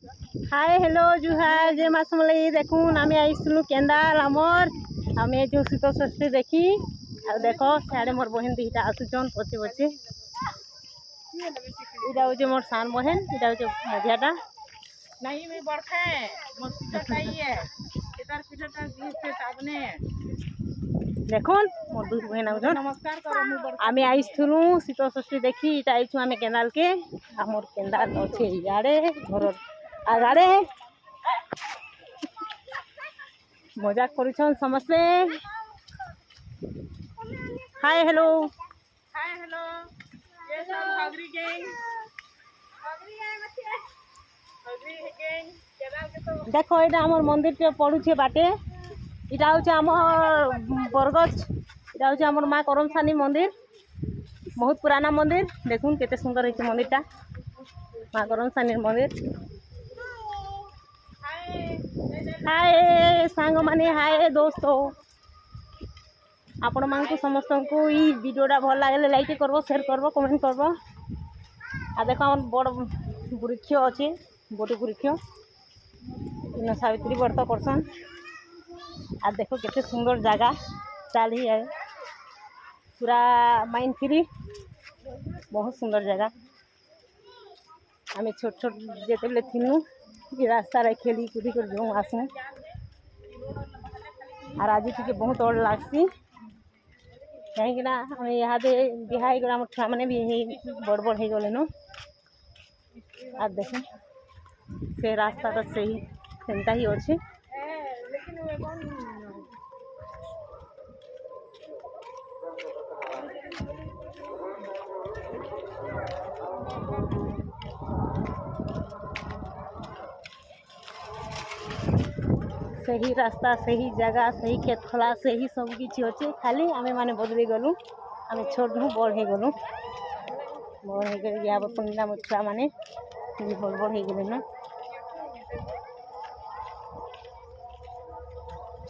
hi hello जुहार जय माँ समलेई देखून आम आईसलु केन्दाल आमर आम जो शीतल षष्ठी देखी आ देख सियाड़े मोर बहन दुईटा आसुचन पचे पचे इटा हूँ मोर सान बहन इटा हूँ मझियाटा नहीं मैं बड़खा है मस्ती खाई है केतार पिठाटा दिए साबने देखुन मोर दुई बहन आउछन नमस्कार करो मैं बड़खा आम आईसलु शीतल षष्ठी देखी इटा आईछु आम केन्दाल के आमर केन्दाल अच्छे इयाड़े घर आगाड़े मजाक करुछन समस्ते हाय हेलो ये सब भागरी गैंग देखो ये आमर मंदिर के पड़ुछे बाटे इटा हूँ आमर बरगछ इटा हूँ आमर माँ करमसानी मंदिर बहुत पुराना मंदिर देखुन केते सुंदर है मंदिर टा माँ करमसानी मंदिर हाय सांग माने हाय दोस्तों आपण मानकु समस्त को ई वीडियोटा भल लगे लाइक करबो शेयर करबो कमेंट करबो आ देखो हम बड़ वृक्ष अच्छे बड़ वृक्ष इन सावित्री व्रत करसन आ देखो केते सुंदर जगह चाली है पूरा माइंड फ्री बहुत सुंदर जगह आम छोट छोट जिते थीनु रास्ता खेली कूदी कर जो आसू और आज टी बहुत और लगसी कहीं यहाँ बिहा आम छुआ मैंने भी बड़ बड़ हो गले न आ देख से रास्ता तो सही सेमता ही अच्छे सही रास्ता सही जगह सही खेत खला सही सब किसी अच्छे खाली आम मैंने बदली गलु आम छोट नु बड़ हो गलु बड़ हो गए या पंडा मोर छुआ मैंने बड़ बड़ हो गले न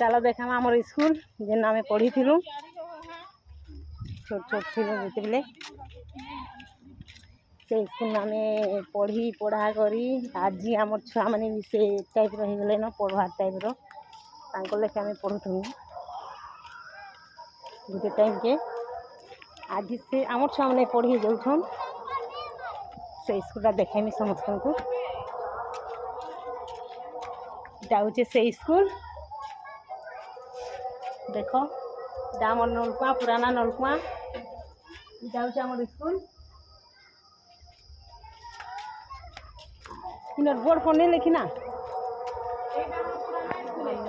चलो देखा आमर स्कूल जेन आम पढ़ी छोट छोट थी जिते से स्कूल आम पढ़ी पढ़ा करी आज आम छुआ मैंने भी से टाइप रहीगले न पढ़वार टाइप लेखे आम पढ़ुथु गोटे टाइम के आज से आम छुआ मैंने पढ़ी जाऊन से स्कूल देखेमी समस्त को जाऊे से स्कूल देख आम नलकुआ पुराना नलकुआ जाऊे आम स्कूल बोर्ड पर नहीं लिखी ना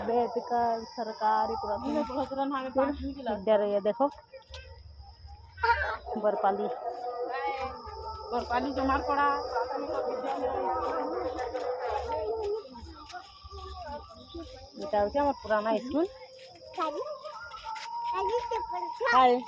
बेदकर सरकारी विद्यालय देखो बरपाली जमार पड़ा ये पुराना स्कूल हाय